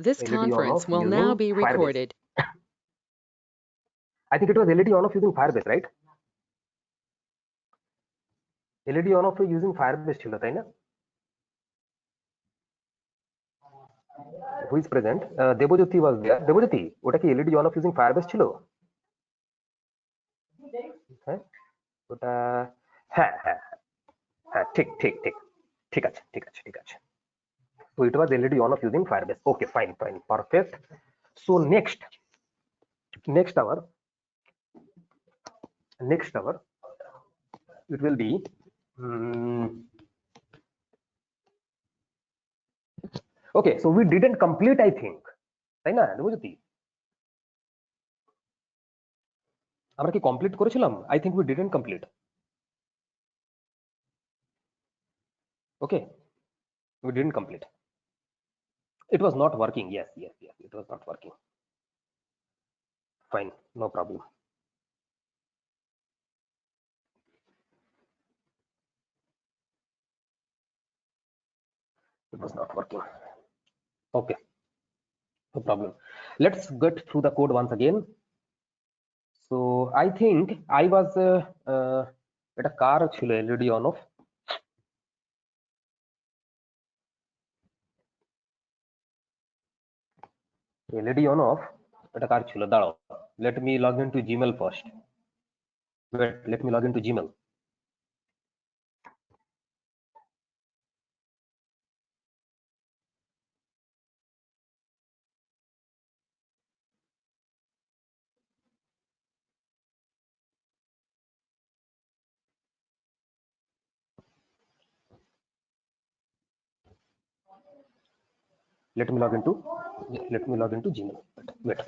This LED on conference off will using now be Firebase. recorded. I think it was LED on off using Firebase, right? LED on off using Firebase ছিল তাই না? Who is present? Debojyoti was there. Debojyoti, ওটা কি LED on off using Firebase ছিল? হ্যাঁ ওটা হ্যাঁ হ্যাঁ হ্যাঁ ঠিক ঠিক ঠিক ঠিক আছে ঠিক আছে ঠিক আছে So it was LED on off using Firebase. Okay, fine, fine, perfect. So next hour it will be okay. So we didn't complete, I think, তাই না দেবজ্যোতি? আমরা কি কমপ্লিট করেছিলাম? I think we didn't complete. Okay, we didn't complete. It was not working. Yes, it was not working. Fine, no problem. It was not working. Okay, no problem. Let's get through the code once again. So I think I was এটা কার ছিল LED on off? LED on off এটা কার ছিল? দাঁড়াও, let me log into Gmail first. Wait, let me log into Gmail. Let me log into Gmail. Wait.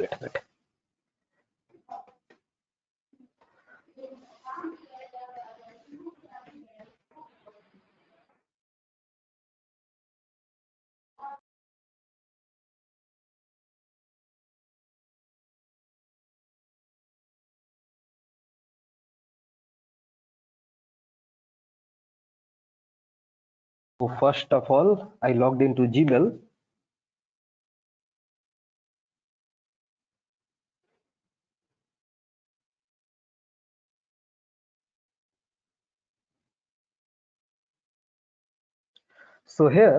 So first of all, I logged into Gmail. So here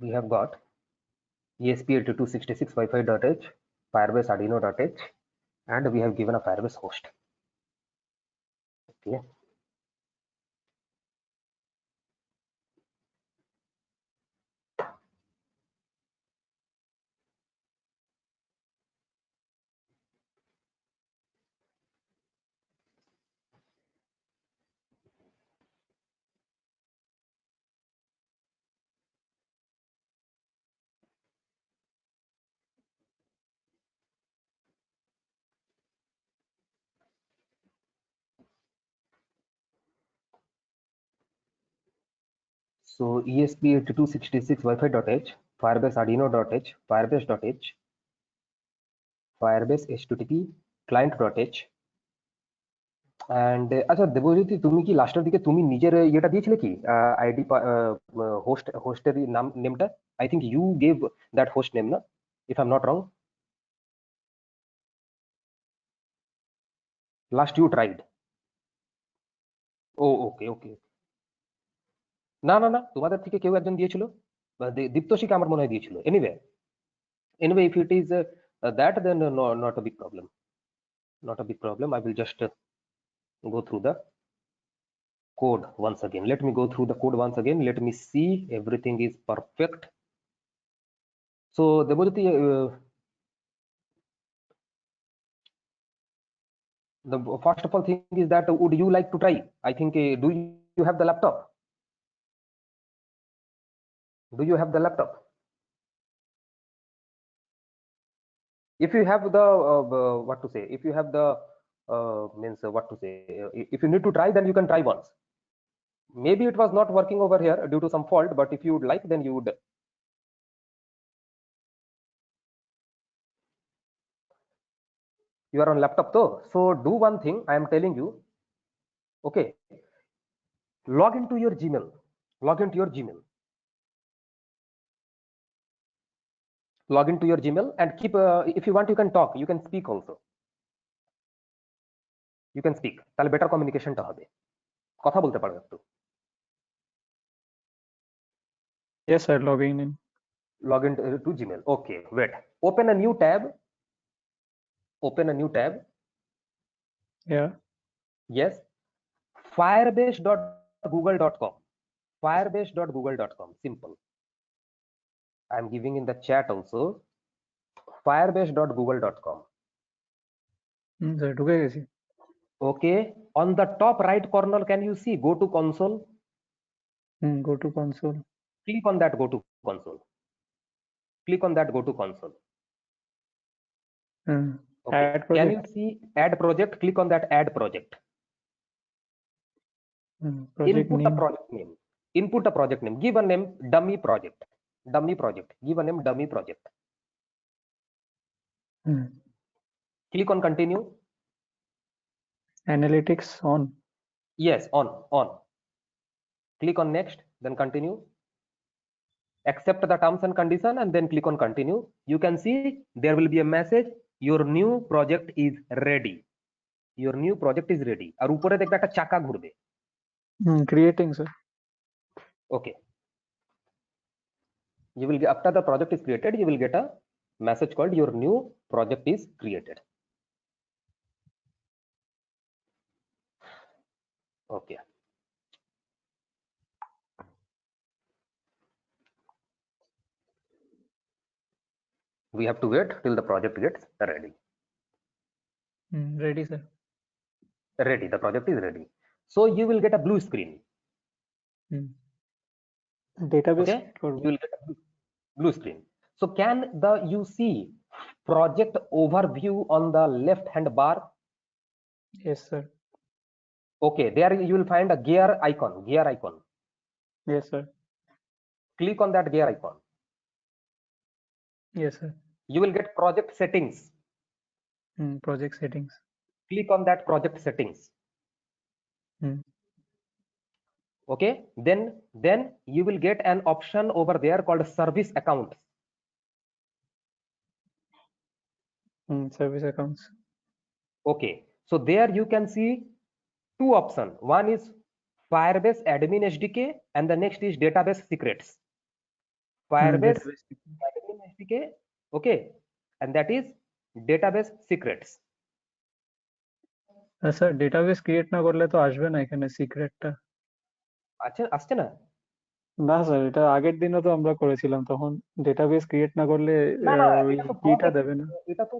we have got ESP8266 Wi-Fi.h, Firebase Arduino.h, and we have given a Firebase host. Okay. So ESP8266 Wi-Fi.h, Firebase Arduino.h, Firebase.h, Firebase HTTP client.h, and আচ্ছা দেবজ্যোতি, তুমি কি লাস্টের দিকে তুমি নিজের ইয়েটা দিয়েছিলে কি আইডি হোস্টের নেমটা? I think you gave that host name, na, if I'm not wrong. Last you tried. Oh, okay. না তোমাদের থেকে কেউ একজন দিয়েছিল, দীপ্তশিকা আমার মনে হয় দিয়েছিল। Anyway, if it is that, then not a big problem. I will just go through the code once again. Let me go through the code once again. Let me see everything is perfect. So Debojyoti, the first of all thing is that would you like to try? I think do you have the laptop? Do you have the laptop? If you have the what to say, if you have the means what to say, if you need to try, then you can try once. Maybe it was not working over here due to some fault, but if you would like, then you would. You are on laptop though, so do one thing I am telling you. Okay, log into your Gmail. Log into your Gmail. Log into your Gmail and keep. If you want, you can talk. You can speak also. You can speak. তাহলে better communication টা হবে। কথা বলতে পারো একটু। Yes, sir. Logging in. Log into Gmail. Okay. Wait. Open a new tab. Open a new tab. Yeah. Yes. Firebase.google.com. Firebase.google.com. Simple. I'm giving in the chat also. Firebase.google.com. Sir, ঢুকে গেছি। Okay. On the top right corner, can you see go to console? Go to console. Click on that go to console. Click on that go to console. Okay. Add Can project. you see add project? Click on that add project. Project Input name. a project name. Input a project name. Give a name dummy project. Dummy project. Give a name dummy project. Click on continue. Analytics on. Yes, on. Click on next, then continue. Accept the terms and condition and then click on continue. You can see there will be a message, your new project is ready. Your new project is ready. আর উপরে দেখবে একটা চাকা ঘুরবে। Creating, sir. Okay. You will get, after the project is created, you will get a message called your new project is created. Okay. We have to wait till the project gets ready. Ready, sir. Ready. The project is ready. So you will get a blue screen. Database. Okay. You will get a blue screen. So can you see project overview on the left hand bar? Yes, sir. Okay. There you will find a gear icon. Gear icon. Yes, sir. Click on that gear icon. Yes, sir. You will get project settings. Project settings. Click on that project settings. Okay. Then you will get an option over there called service accounts. Service accounts. Okay. So there you can see two options. One is Firebase admin SDK and the next is database secrets. Firebase admin SDK. Okay. And that is database secrets. Sir database create না করলে তো আসবে না এখানে সিক্রেটটা। আচ্ছা, আসছে না? না স্যার, এটা আগের দিনও তো আমরা করেছিলাম, তখন ডেটাবেস ক্রিয়েট না করলে ওই এটা তো কিটা project, দেবে না। এটা তো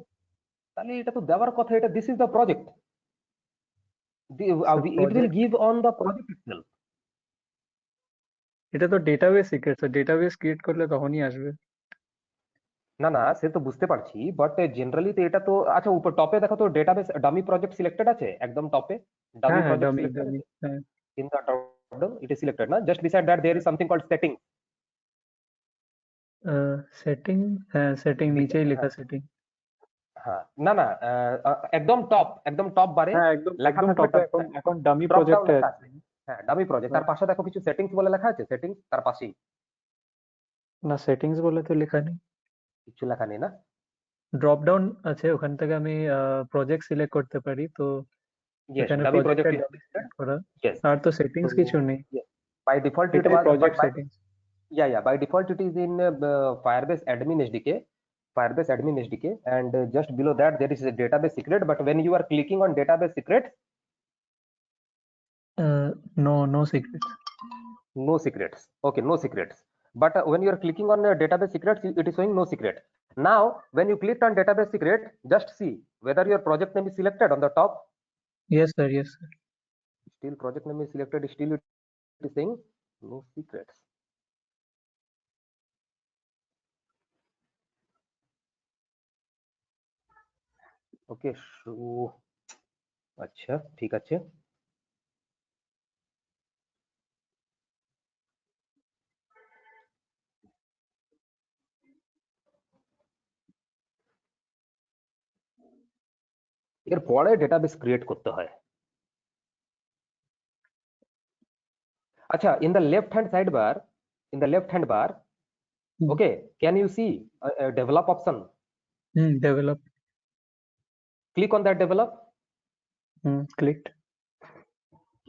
তাহলে এটা তো দেওয়ার কথা, এটা this is the project. It will give on the project itself. এটা তো database secret sir, database create করলে তখনই আসবে। না সে তো বুঝতে পারছি, বাট জেনারেলি তো এটা তো আচ্ছা উপর টপে দেখো তো ডেটাবেস ডামি প্রজেক্ট সিলেক্টেড আছে, একদম টপে ডামি প্রজেক্ট সিলেক্টেড আছে। In the drop down it is selected না, just beside that there is something called setting. Setting, হ্যাঁ সেটিং নিচেই লেখা সেটিং। হ্যাঁ না একদম টপ বারে লেখা থাকবে এখন ডামি প্রজেক্টে আছে। হ্যাঁ ডামি প্রজেক্ট, তার পাশে দেখো কিছু সেটিংস বলে লেখা আছে, সেটিংস তার পাশেই। না সেটিংস বলে তো লেখা নেই, কিছু লেখা নেই না? ড্রপ ডাউন আছে, ওখান থেকে আমি প্রজেক্ট সিলেক্ট করতে পারি, তো এখানে প্রজেক্ট সিলেক্ট করা, আর তো সেটিংস কিছু নেই। By default it was project settings. Yeah, by default it is in Firebase admin SDK. Firebase admin SDK, and just below that there is a database secret, but when you are clicking on database secret, No secrets. No secrets. Okay, no secrets. But when you are clicking on database secrets, it is showing no secret. Now when you click on database secret, just see whether your project name is selected on the top. Yes sir, yes sir. Still project name is selected, still it is saying no secrets. Okay, so আচ্ছা ঠিক আছে। এর পরে database create করতে হয়। Acha, in the left hand sidebar, okay, can you see a develop option? Develop. Click on that develop. Clicked.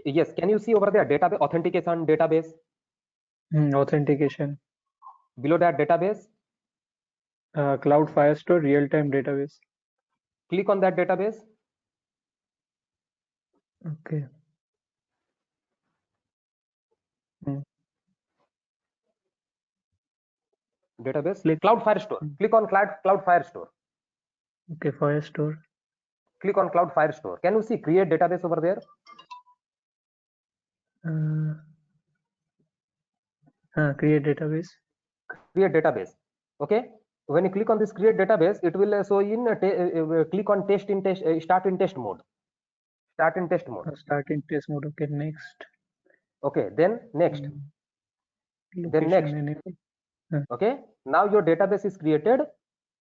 Yes, can you see over there database authentication database? Authentication. Below that database, Cloud Firestore real-time database. click on that database. Okay. Database. Cloud Firestore. Click on Cloud Firestore. Okay, Firestore. Click on Cloud Firestore. Can you see create database over there? Create database. Create database. Okay. When you click on this create database, it will show in click on test in test start in test mode. Start in test mode. Start in test mode. Okay, next. Okay, then next. Then next. Okay. Now your database is created.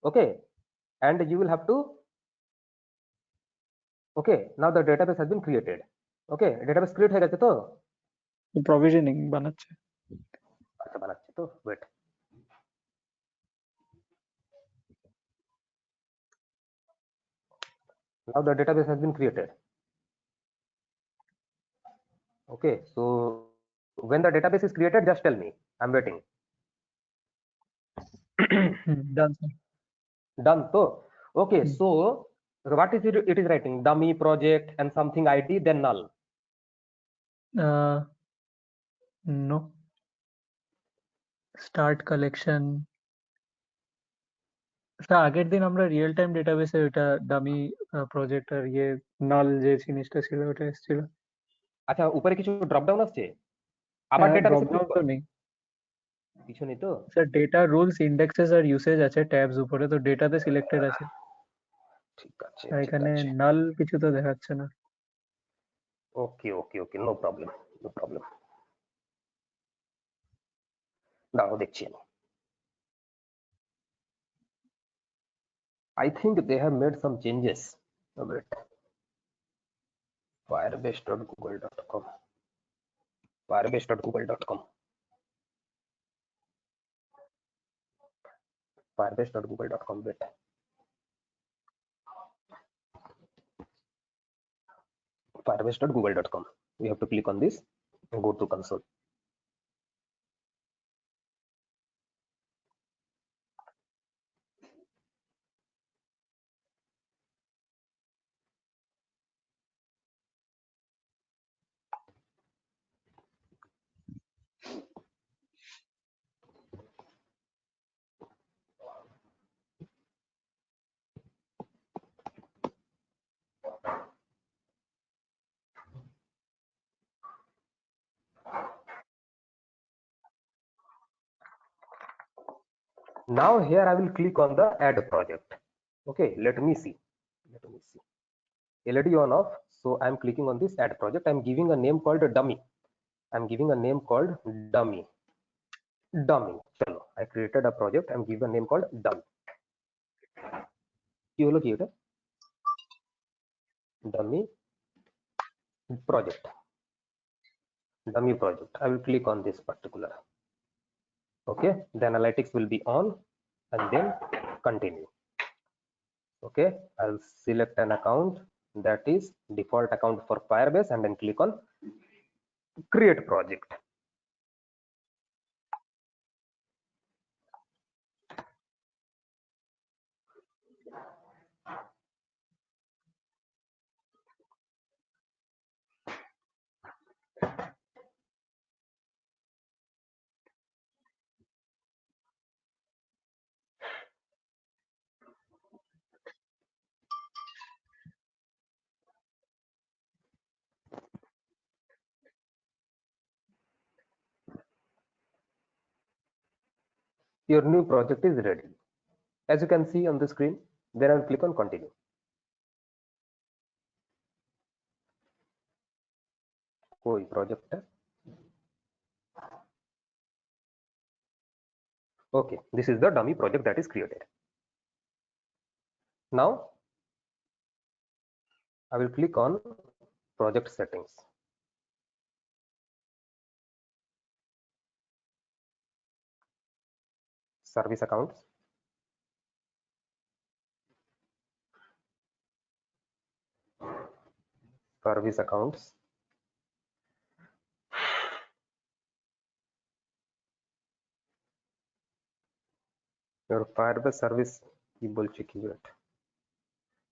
Okay, and you will have to. Okay, now the database has been created. Okay, database create হয়ে গেছে তো? Provisioning বানাচ্ছে। আচ্ছা বানাচ্ছে তো, wait. Now the database has been created. Okay, so when the database is created, just tell me. I'm waiting. Done, sir. Done. So, okay, so what is it? It is writing dummy project and something ID, then null. No. Start collection. আগের দিন আমরা real time ডেটাবেসে ওটা dummy project আর ইয়ে নাল যে জিনিসটা ছিল ওটা এসেছিল। আচ্ছা, উপরে কিছু ড্রপ ডাউন আসছে? আবার ডেটাবেসে ক্লিক করো। নেই কিছু নেই তো? স্যার ডেটা রুলস ইন্ডেক্সেস আর ইউসেজ আছে ট্যাবস উপরে, তো ডেটাতে সিলেক্টেড আছে। ঠিক আছে, এখানে নাল কিছু তো দেখাচ্ছে না। ওকে ওকে ওকে, নো প্রবলেম নো প্রবলেম। দাঁড়াও দেখছি আমি। I think they have made some changes. Wait. Firebase.google.com. Firebase.google.com. Firebase.google.com. Wait. Firebase.google.com. We have to click on this and go to console. Now here I will click on the add project. Okay, let me see. LED on off. So I'm clicking on this add project. I'm giving a name called dummy. I'm giving a name called dummy. Chalo, I created a project. I'm giving a name called dummy. কি হলো কি এটা? Dummy project. I will click on this particular. Okay, the analytics will be on and then continue. Okay, I'll select an account that is default account for Firebase and then click on create project. Your new project is ready. As you can see on the screen, then I will click on continue. Koi project hai? Okay, this is the dummy project that is created. Now I will click on project settings. service accounts. Service accounts. Your Firebase service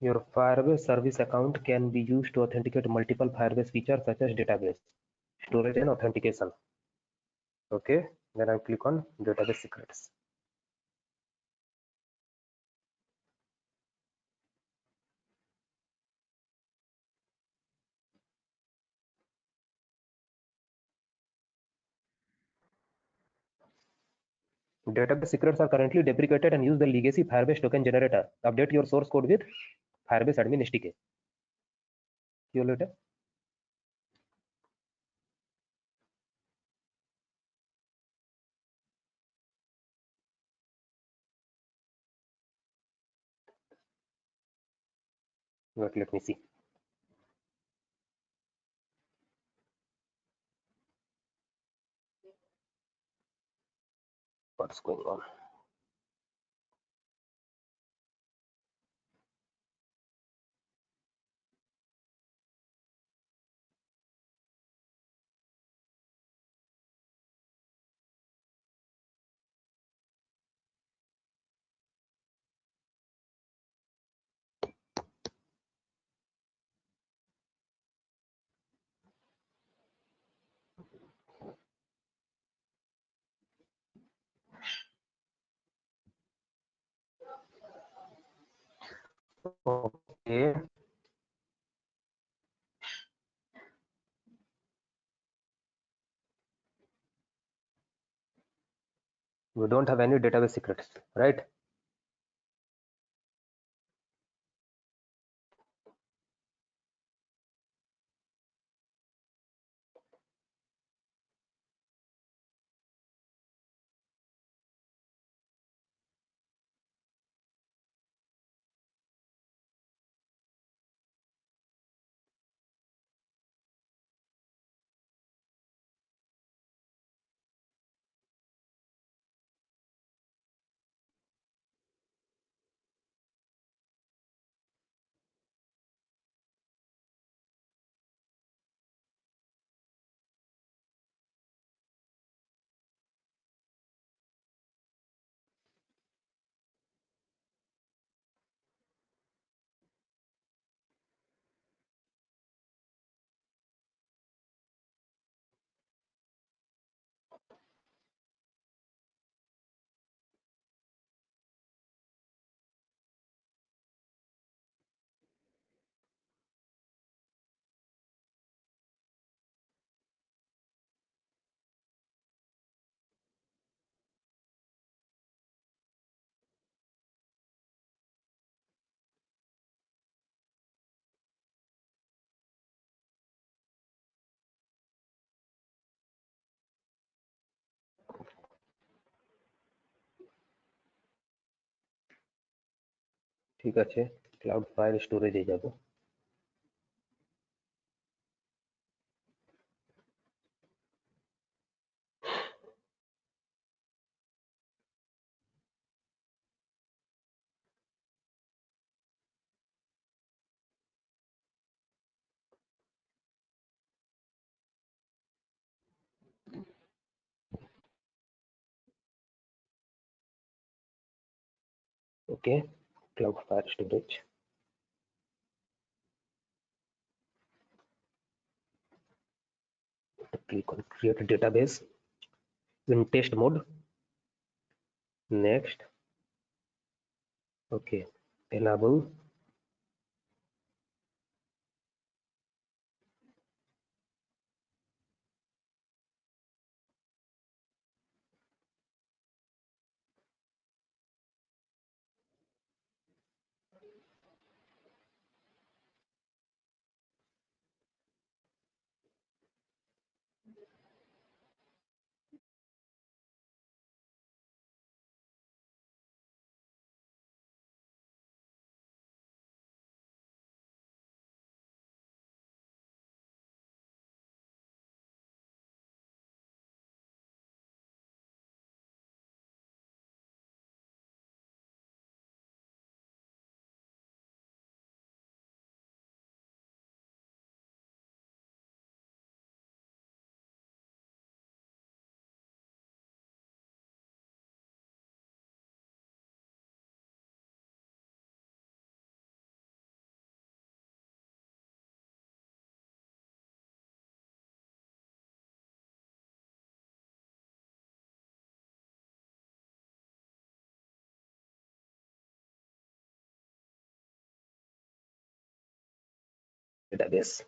Your Firebase service account can be used to authenticate multiple Firebase features such as database, storage, and authentication. Okay, then I click on database secrets. Database secrets are currently deprecated and use the legacy Firebase token generator. Update your source code with Firebase admin SDK. See you later. Wait, let me see. What's going on? Okay. We don't have any database secrets, right? ঠিক আছে, cloud file স্টোরেজে যাব। Okay, cloud file storage. Click on create a database in test mode. Next. Okay, enable database.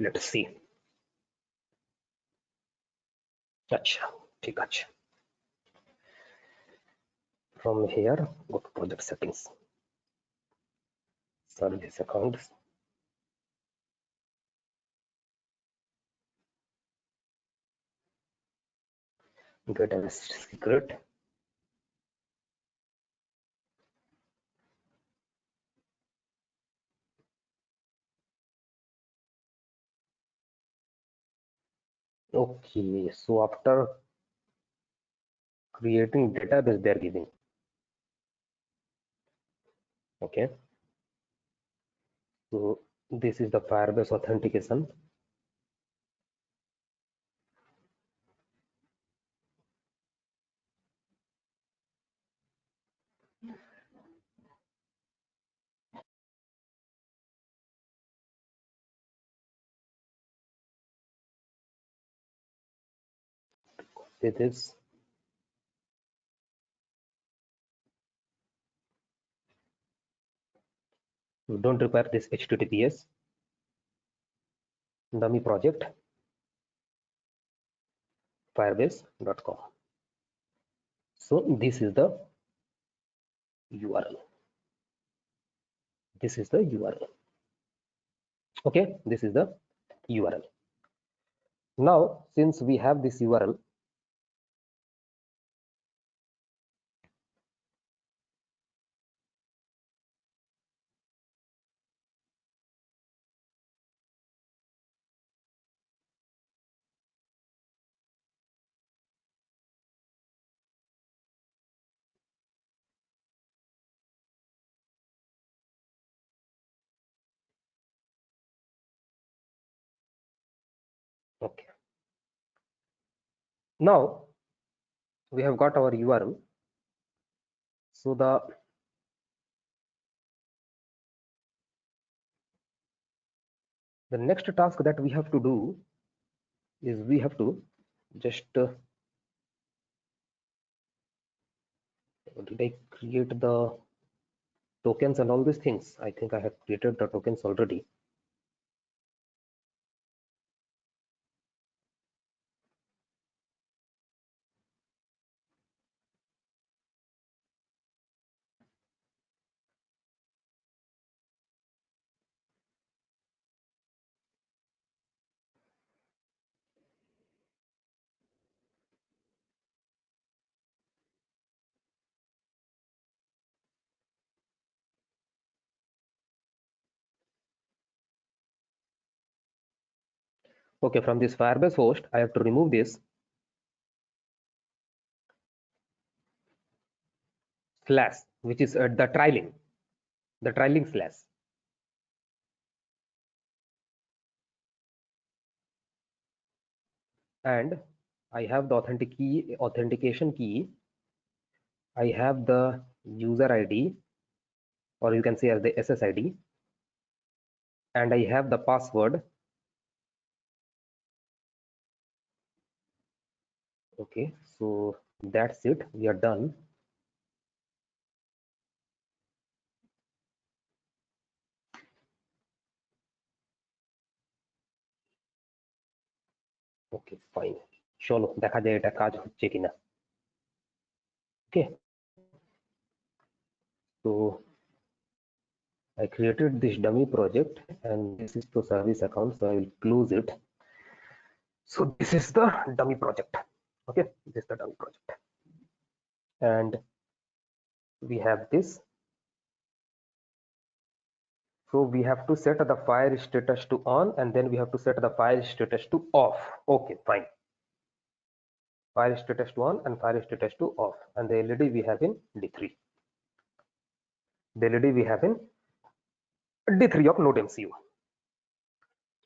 Let's see. अच्छा, ठीक है. From here, go to project settings, service accounts. Database secret. Okay, so after creating database, they are giving. Okay, so this is the Firebase authentication. See this. You don't require this HTTPS. Dummy project firebase.com. So this is the URL. This is the URL. Okay, this is the URL. Now, since we have this URL, okay. Now we have got our URL. So the next task that we have to do is we have to just did I create the tokens and all these things? I think I have created the tokens already. Okay, from this Firebase host, I have to remove this slash, which is the trailing slash. And I have the authentication key. I have the user ID, or you can say as the SSID, and I have the password. Okay, so that's it. We are done. Okay, fine. চলো দেখা যায় এটা কাজ হচ্ছে কিনা. Okay, so I created this dummy project and this is the service account, so I will close it. So this is the dummy project. Okay, this is the dummy project, and we have this So we have to set the fire status to on, and then we have to set the fire status to off. Okay, fine. Fire status to on and fire status to off, and the LED we have in D3. The LED we have in D3 of Node MCU.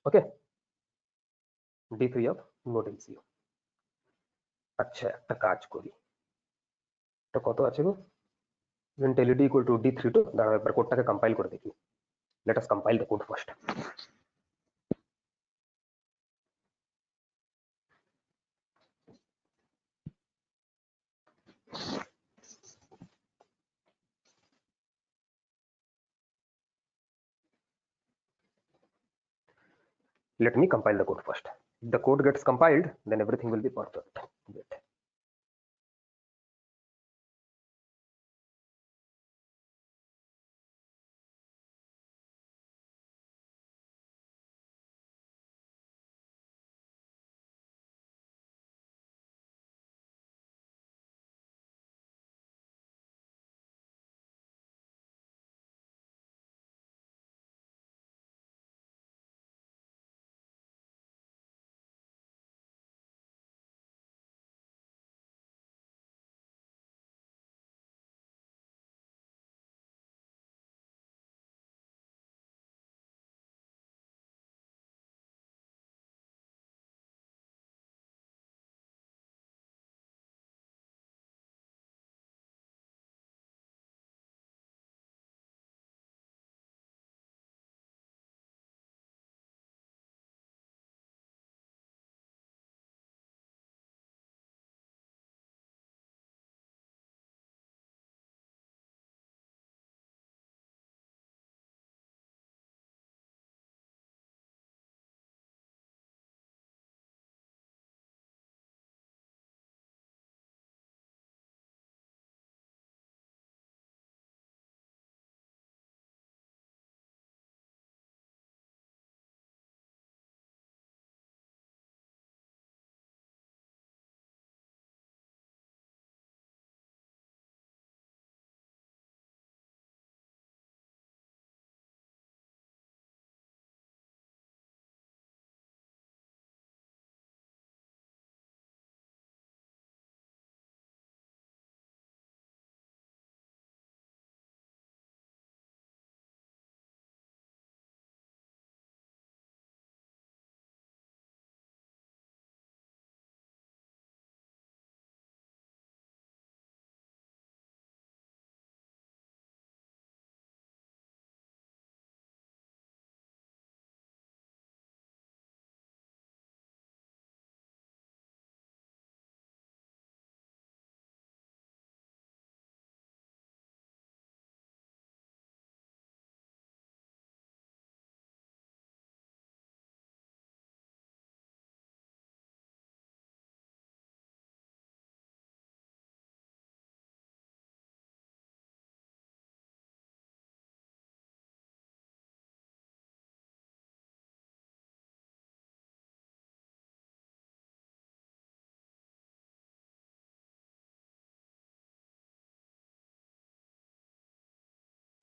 Okay, D3 of Node MCU. আচ্ছা একটা কাজ করি, এটা কত আছে গো? int LED equal to D3 to দাঁড়াও একবার কোডটাকে compile করে দেখি. Let us compile the code first. Let me compile the code first. If the code gets compiled, then everything will be perfect. Wait.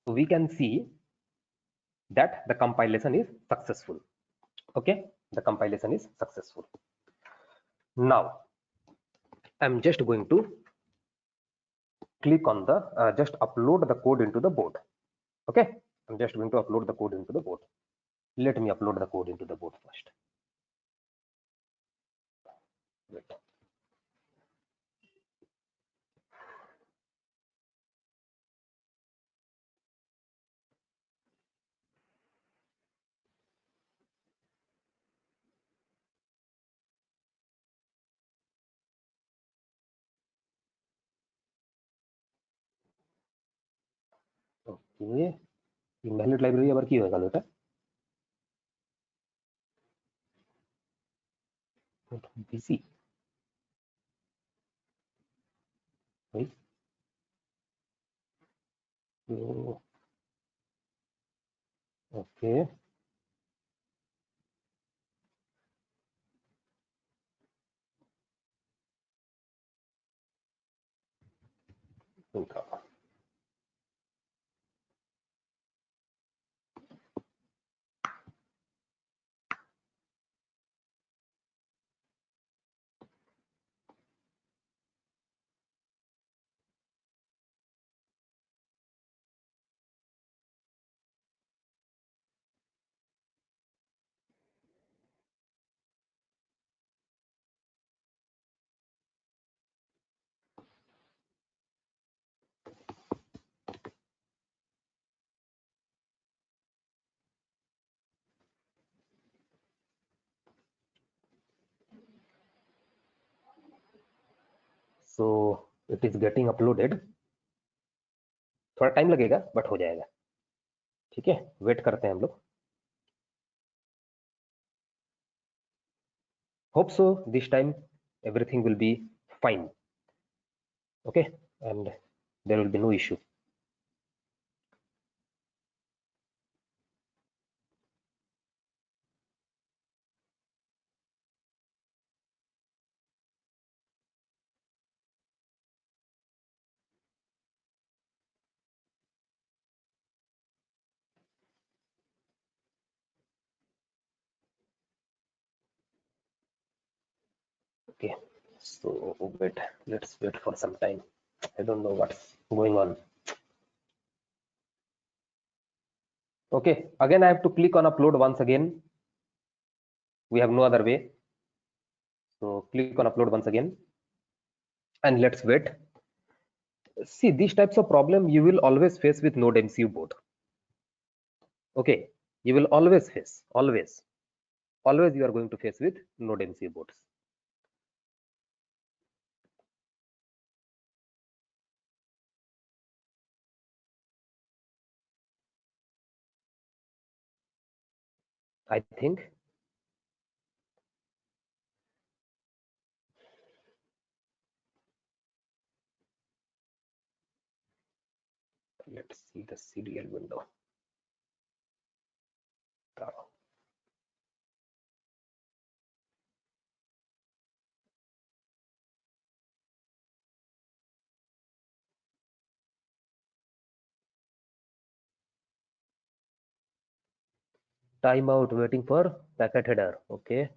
So we can see that the compilation is successful. Okay, the compilation is successful. Now I'm just going to click on the just upload the code into the board. Okay, I'm just going to upload the code into the board. Let me upload the code into the board first. Wait. Okay, invalid library আবার কি হয়ে গেল এটা? BC. Right. So, okay. So it is getting uploaded. थोड़ा time लगेगा but हो जाएगा. ठीक है, वेट करते हैं हम लोग. Hope so this time everything will be fine. Okay, and there will be no issue. Okay, so wait, let's wait for some time. I don't know what's going on. Okay, again I have to click on upload once again. We have no other way. So click on upload once again and let's wait. See, these types of problem you will always face with Node MCU board. Okay, you will always face, always you are going to face with Node MCU boards. I think let's see the serial window. Timeout waiting for packet header. Okay,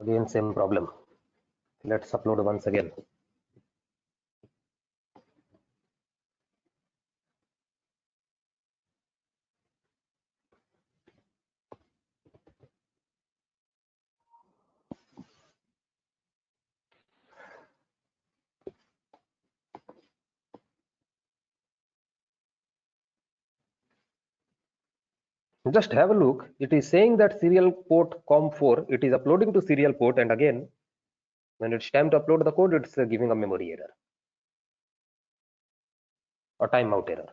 again same problem. Let's upload once again. Just have a look. It is saying that serial port COM4, it is uploading to serial port, and again, when it's time to upload the code, it's giving a memory error or timeout error.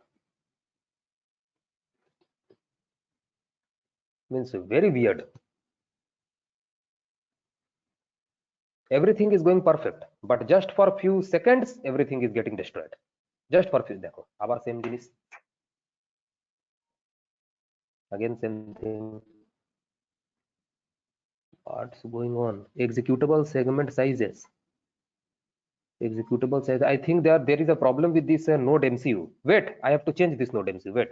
Means very weird. Everything is going perfect, but just for a few seconds, everything is getting destroyed. Just for a few. Dekho, abar same jinis. Again, same thing. What's going on? Executable segment sizes. Executable size. I think there is a problem with this node MCU. Wait, I have to change this node MCU. Wait.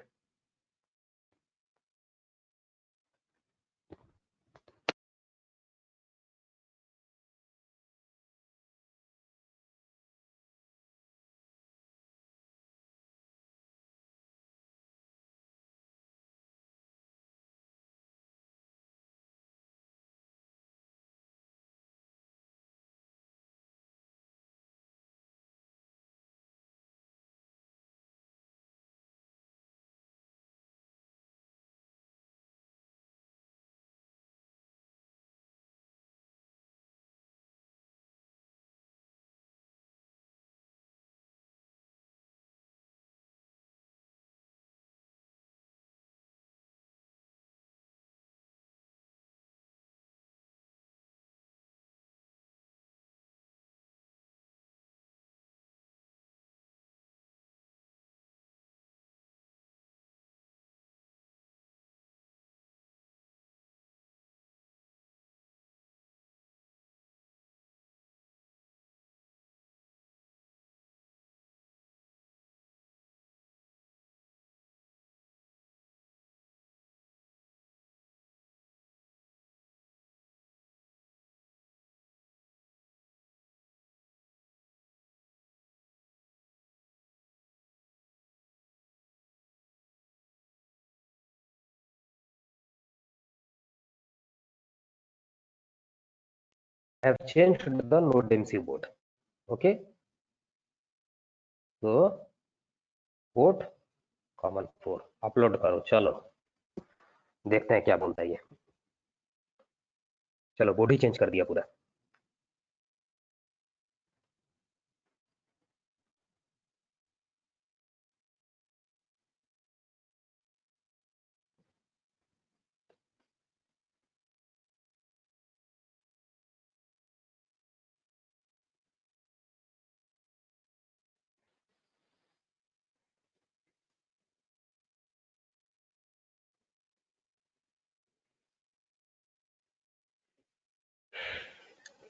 have changed the NodeMCU board. Okay, so port common 4 upload करो। चलो देखते हैं क्या बोलता है ये। चलो board ही change कर दिया पूरा।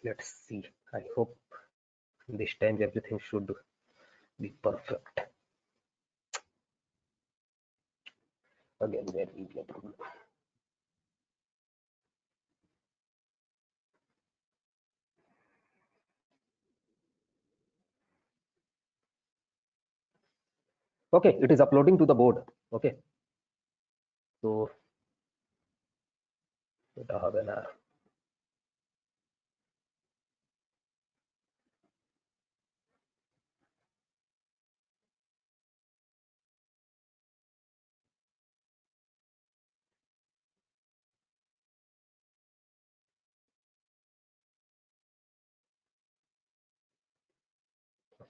Let's see. I hope this time everything should be perfect. Again, there will be a problem. Okay, it is uploading to the board. Okay, so এটা হবে না।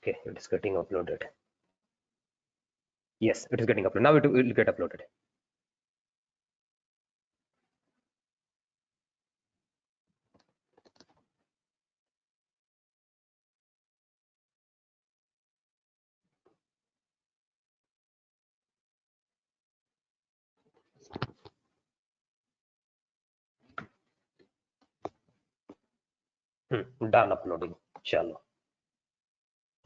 Okay, it is getting uploaded. Yes, it is getting uploaded. Now it will get uploaded. Done uploading. Chalo.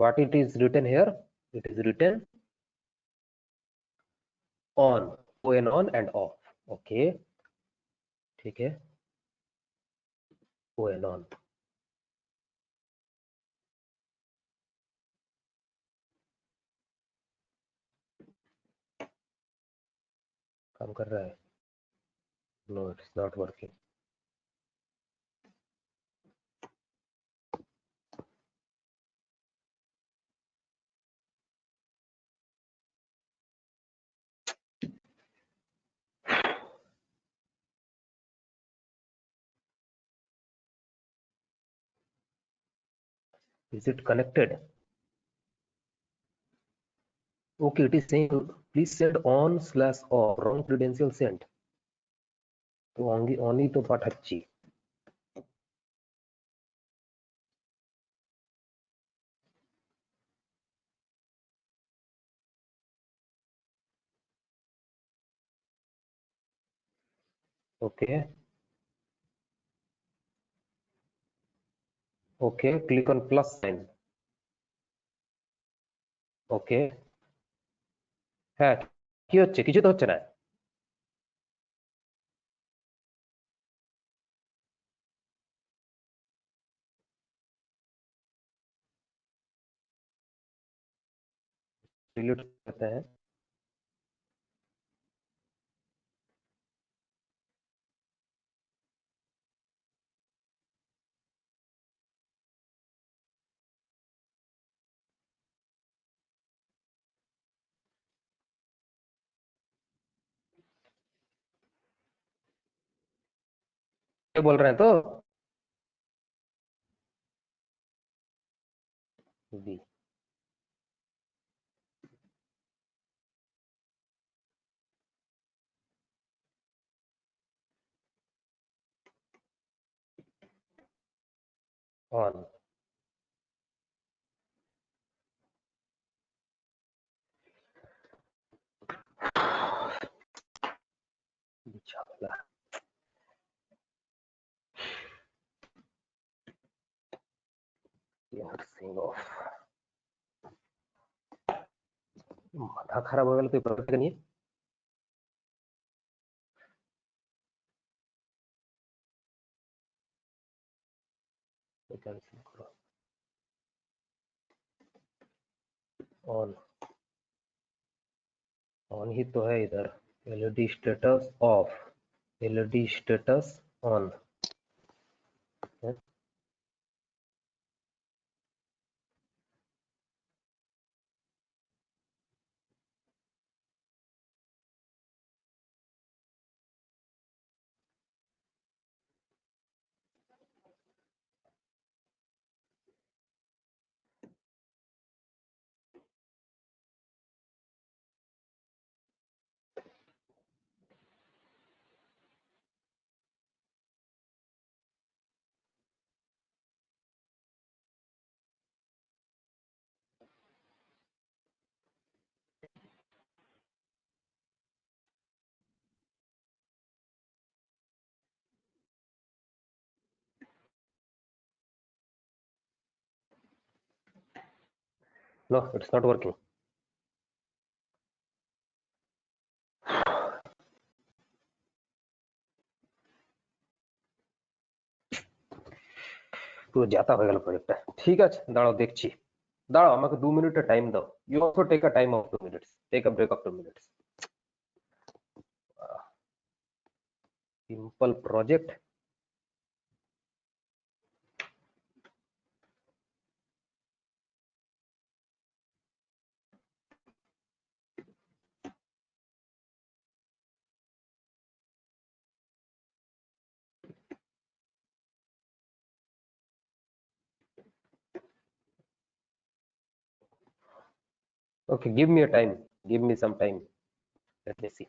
What it is written here? It is written on, on and off. Okay, ठीक है, on. काम कर रहा है? No, it's not working. Is it connected? Okay, it is saying please send on/off, wrong credential sent. तो only तो पाठच्ची। Okay. Okay, click on plus sign. Okay. হ্যাঁ, কি হচ্ছে? কিছু তো হচ্ছে না। डिलीट करते हैं। क्या बोल रहे हैं तो बी ऑन। माथा खराब हो गया तो प्रोटेक्ट करनी है। कैंसिल करो। ऑन ही तो है इधर। LED status of, LED status on. No, it's not working. পুরো যাতা হয়ে গেল প্রজেক্টটা। ঠিক আছে, দাঁড়াও দেখছি। দাঁড়াও, আমাকে 2 মিনিটের টাইম দাও। You also take a time of 2 minutes, take a break of 2 minutes. Simple project. Okay, give me a time, give me some time, let me see.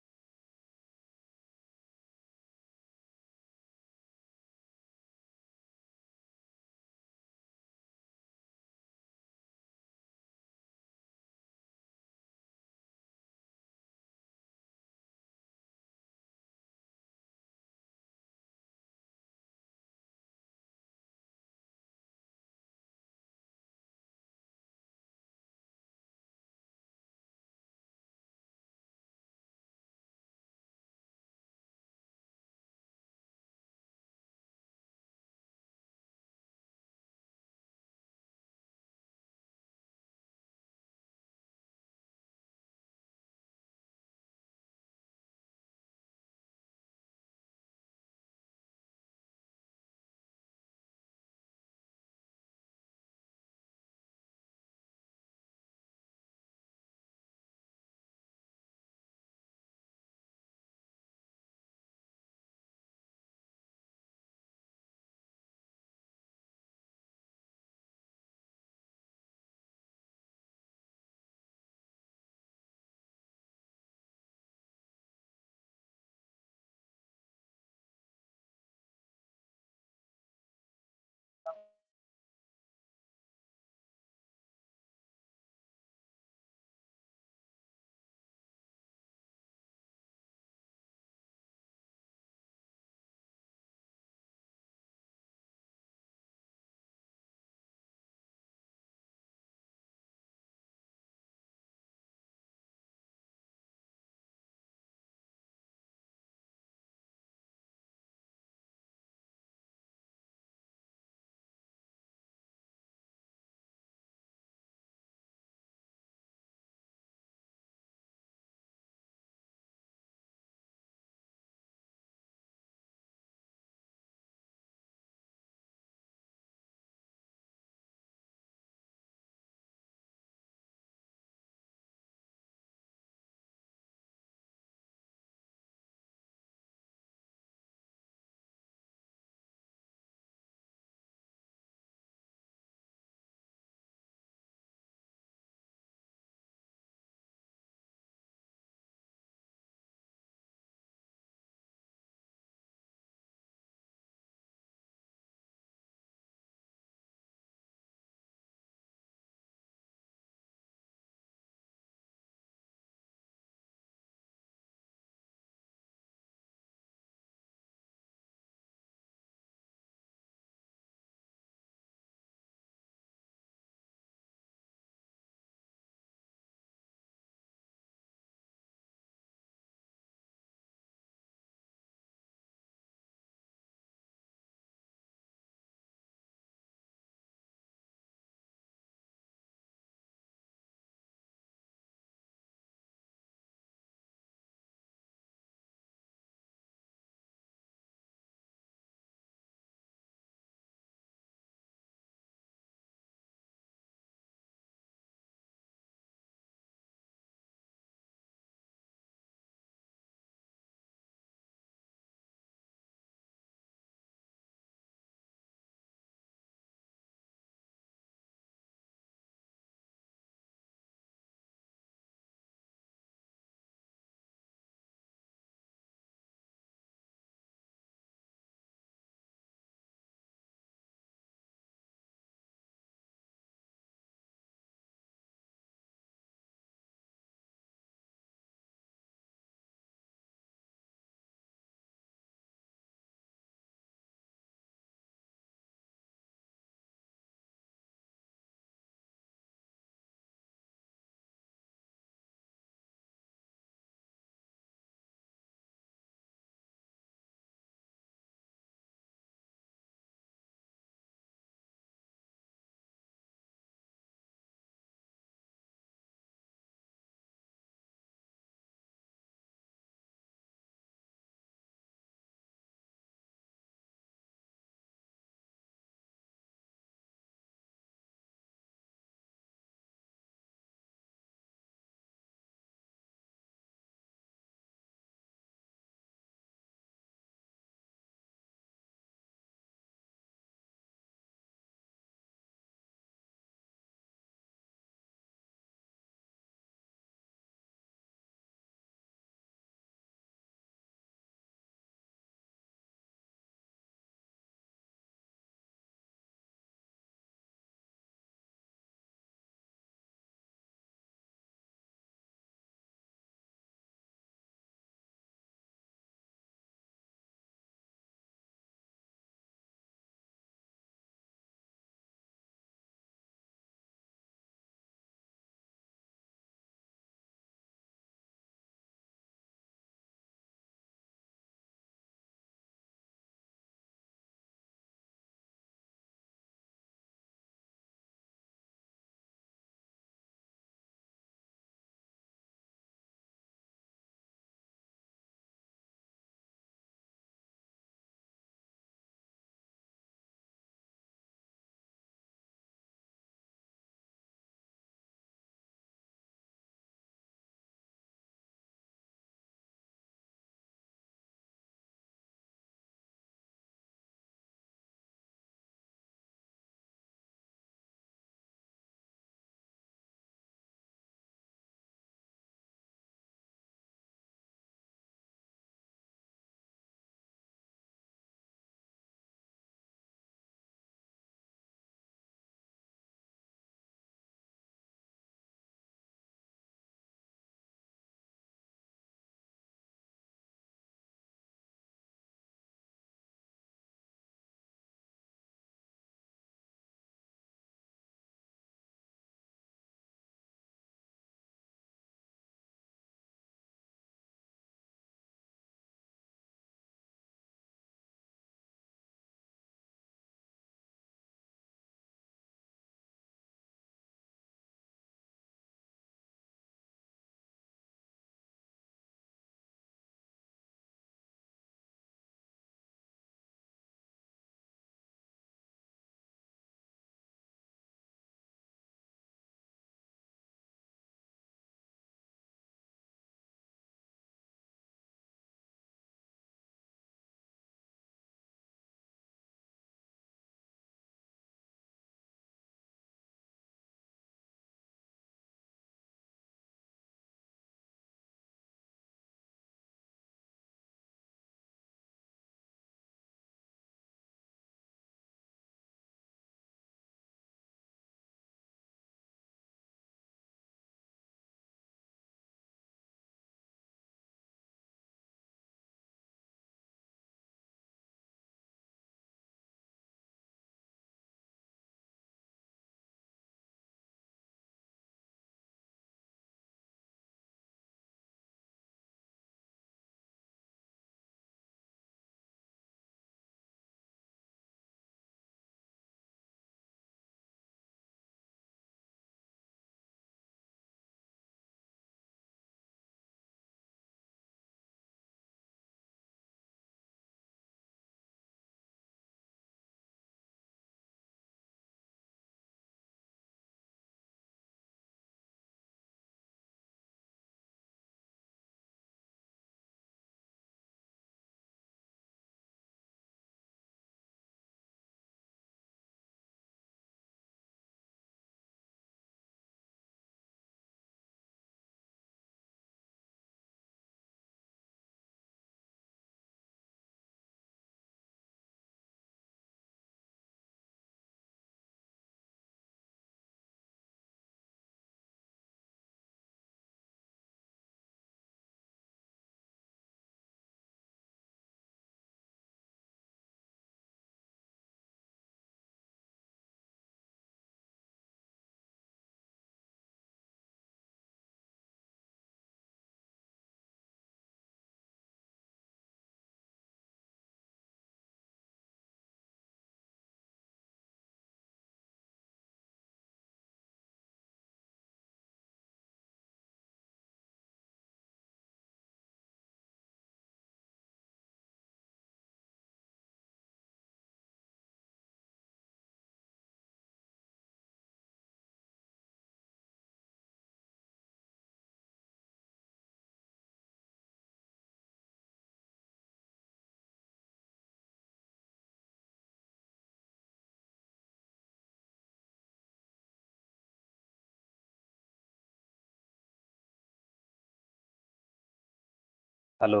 Hello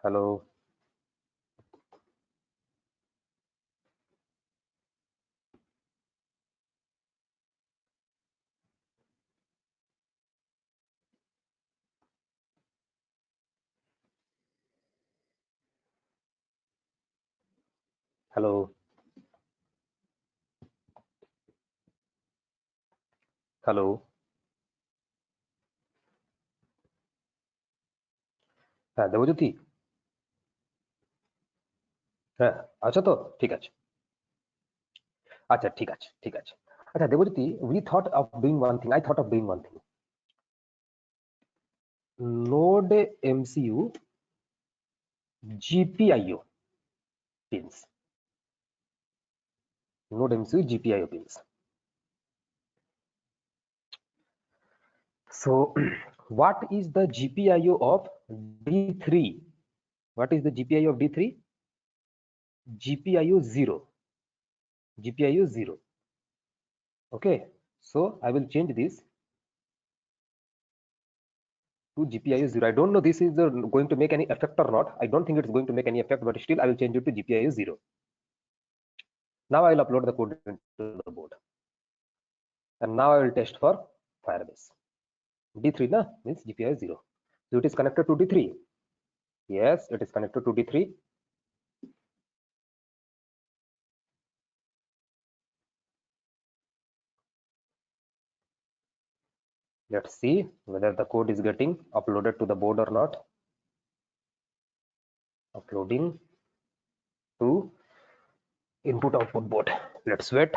hello hello hello হ্যাঁ দেবজ্যোতি হ্যাঁ আচ্ছা তো ঠিক আছে আচ্ছা ঠিক আছে ঠিক আছে আচ্ছা Debjyoti we thought of doing one thing I thought of doing one thing node MCU GPIO pins node MCU GPIO pins so what is the GPIO of D3 what is the GPIO of D3 GPIO 0 GPIO 0 okay so I will change this to GPIO 0 I don't know this is going to make any effect or not I don't think it's going to make any effect but still I will change it to GPIO 0 now I will upload the code into the board and now I will test for Firebase D3 na means GPIO 0 so it is connected to D3 yes it is connected to D3 let's see whether the code is getting uploaded to the board or not uploading to input output board let's wait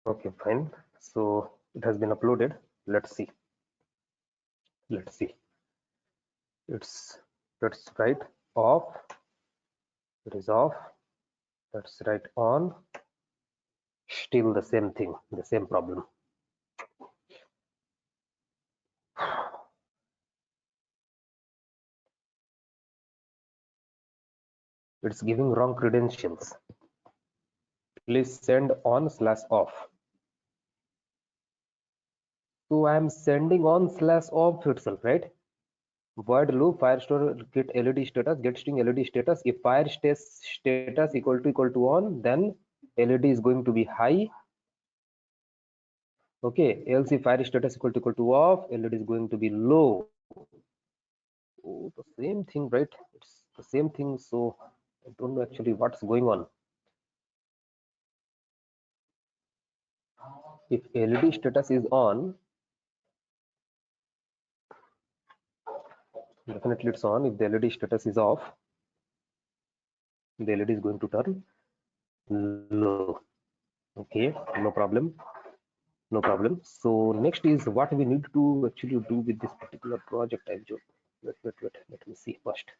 Okay, fine. So it has been uploaded. Let's see. Let's write off. It is off. Let's write on. Still the same thing, the same problem. It's giving wrong credentials. Please send on/off. So I am sending on/off itself, right? Void loop firestore get LED status, get string LED status. If fire status equal to on, then LED is going to be high. Okay, else if fire status equal to off, LED is going to be low. Oh, the same thing, right? It's the same thing. So I don't know actually what's going on. If LED status is on, definitely it's on. If the LED status is off, the LED is going to turn low. Okay, no problem. So next is what we need to actually do with this particular project. Wait, let me see first.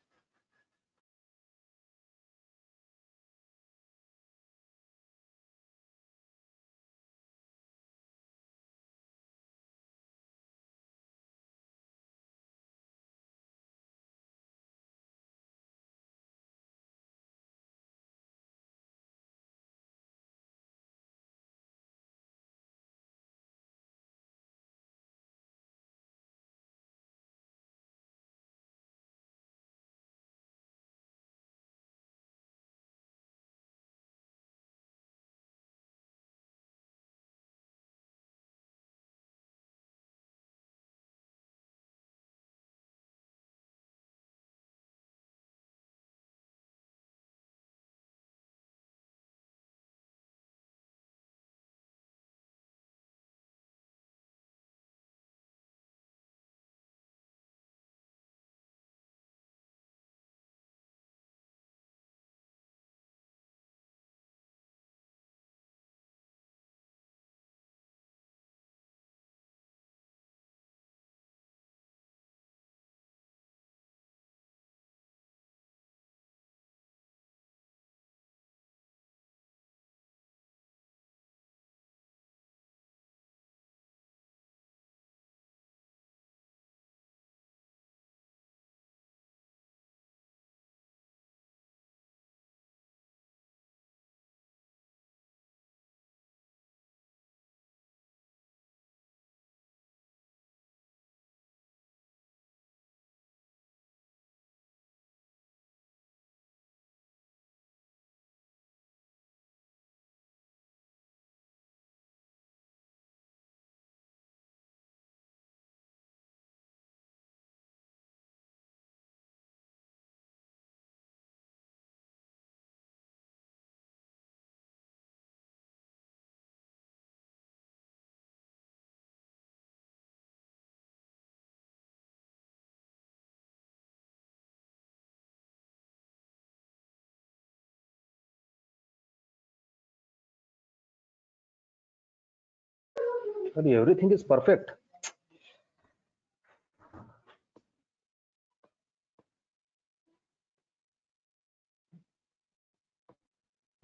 Sorry, everything is perfect.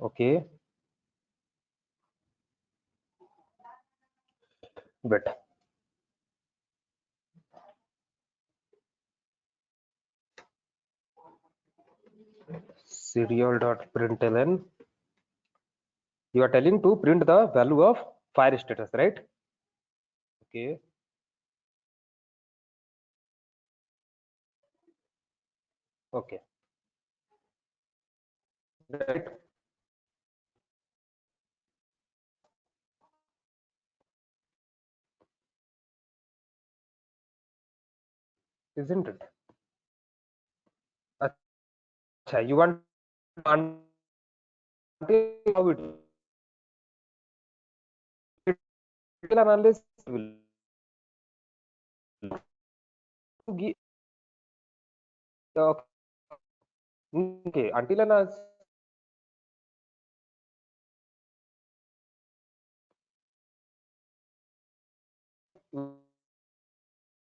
Okay, but serial.println, you are telling to print the value of fire status, right? Okay. Okay. Right. Isn't it? Achha, you want until how it until and unless will give okay until and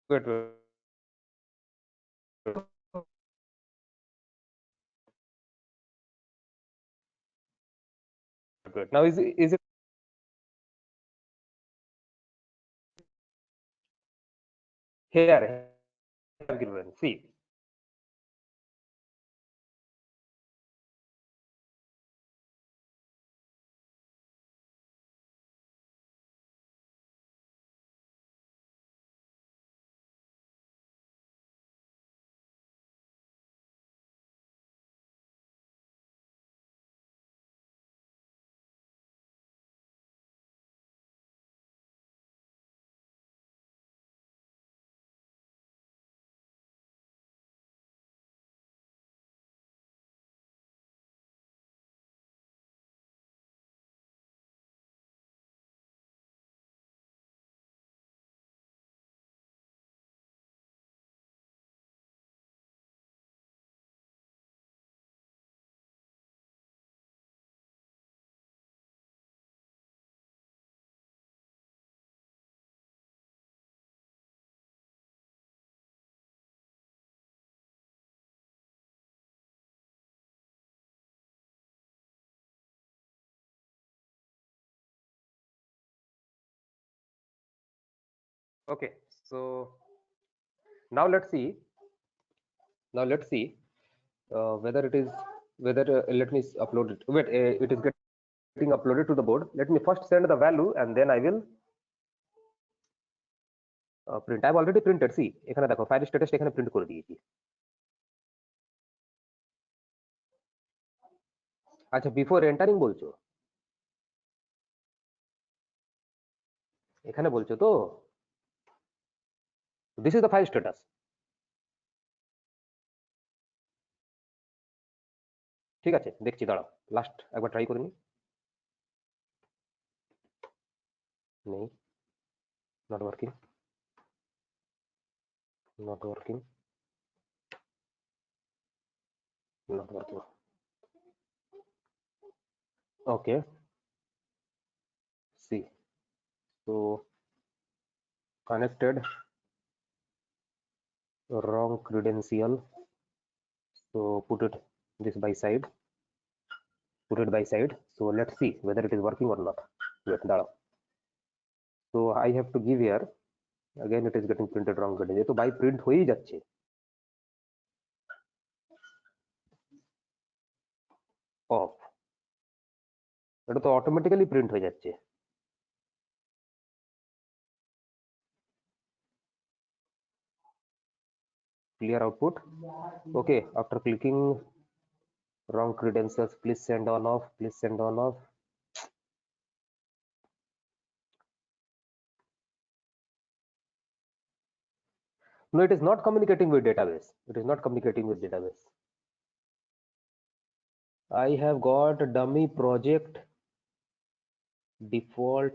Wait, wait. Good. Now is it here given? See. Okay. So now let's see. Now let's see whether it is let me upload it. Wait, it is getting uploaded to the board. Let me first send the value and then I will print. I've already printed. See, এখানে দেখো file status এখানে print করে দিয়েছি। আচ্ছা, before entering বলছো, এখানে বলছো তো, this is the file status. ঠিক আছে, দেখছি, দাঁড়াও, লাস্ট একবার ট্রাই করে নি। নেই, not working, not working, not working. Okay, see, so connected, wrong credential, so put it this by side, put it by side. So let's see whether it is working or not. Wait, দাঁড়াও, so I have to give here, again it is getting printed wrong credential, তো by print হয়েই যাচ্ছে। Of, এটা তো automatically print হয়ে যাচ্ছে। Clear output. Okay, after clicking wrong credentials, please send on off, please send on off. No, it is not communicating with database. It is not communicating with database. I have got a dummy project default.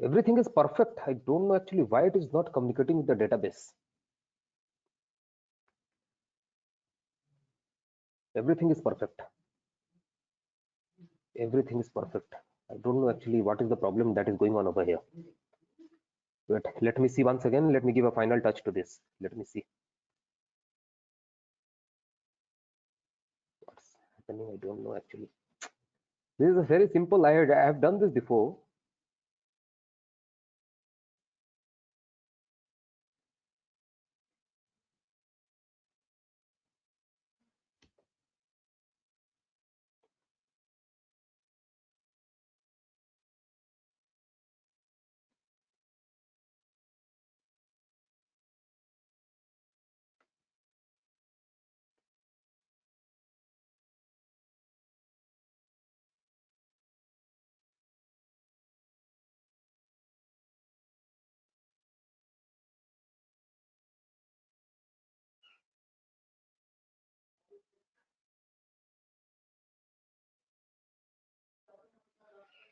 Everything is perfect. I don't know actually why it is not communicating with the database. Everything is perfect. Everything is perfect. I don't know actually what is the problem that is going on over here. Wait, let me see once again. Let me give a final touch to this. Let me see. What's happening? I don't know actually. This is a very simple. I have done this before.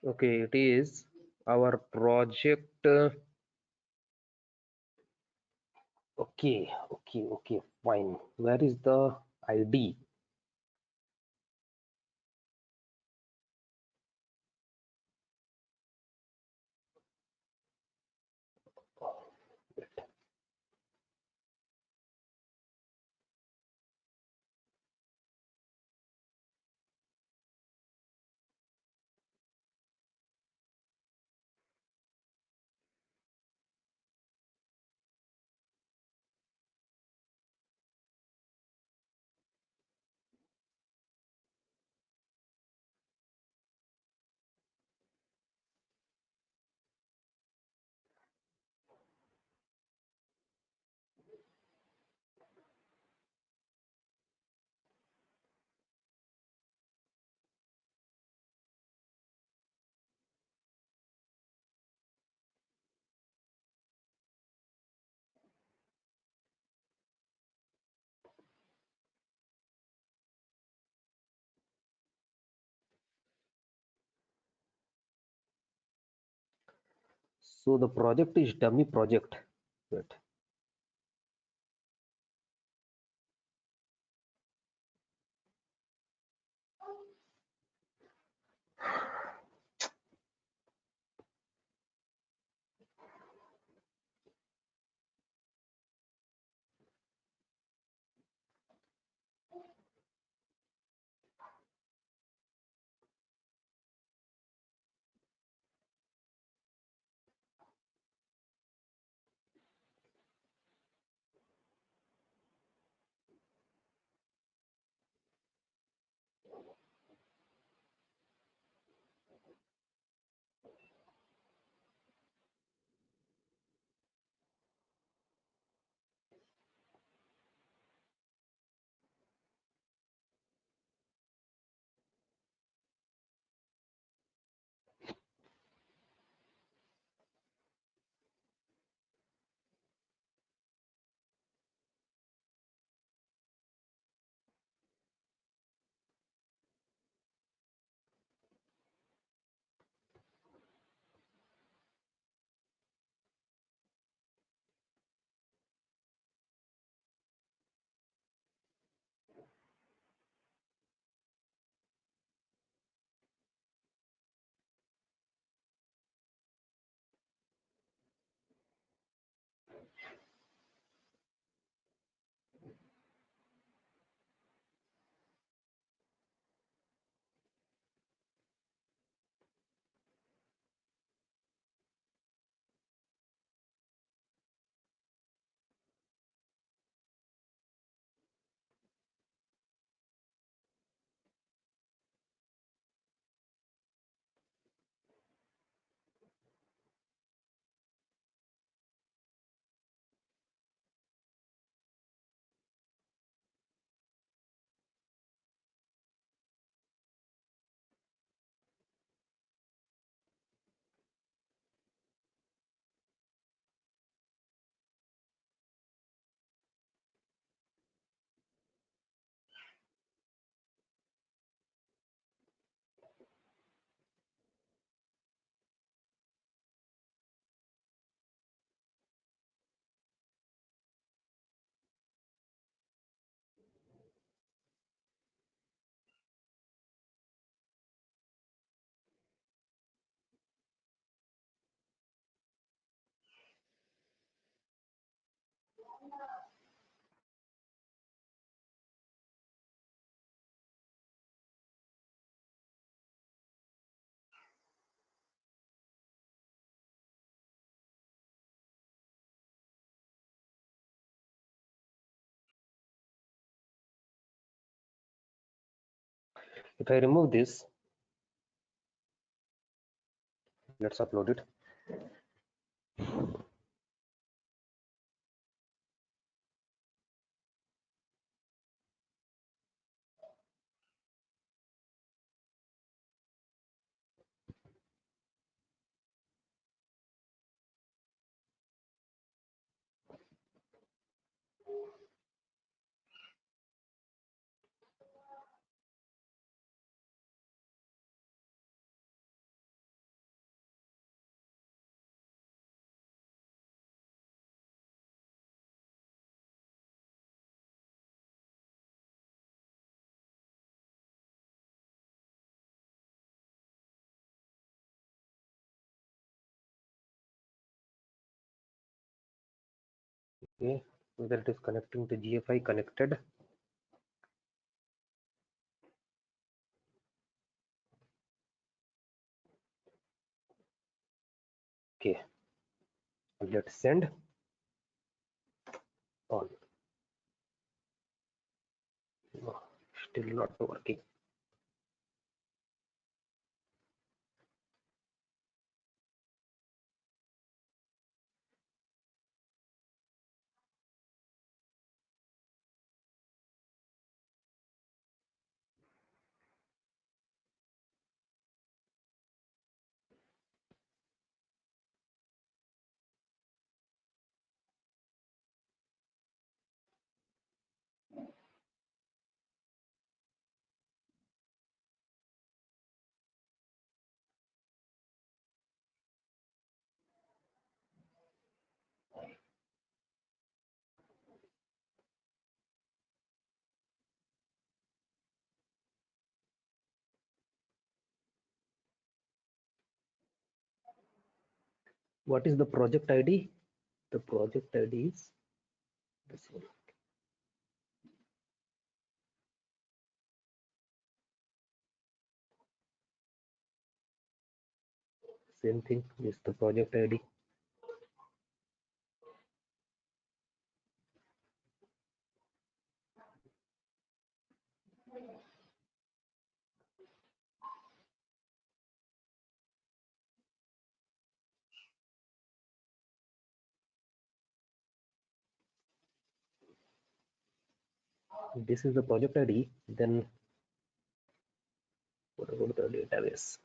Okay, it is our project. Okay, fine. Where is the ID? So the project is dummy project. Wait. If I remove this, let's upload it. Okay, whether it is connecting to GFI connected. Okay, let's send on. No, still not working. What is the project ID? The project ID is this one. Same thing is the project ID. This is the project ID. Then what about the database?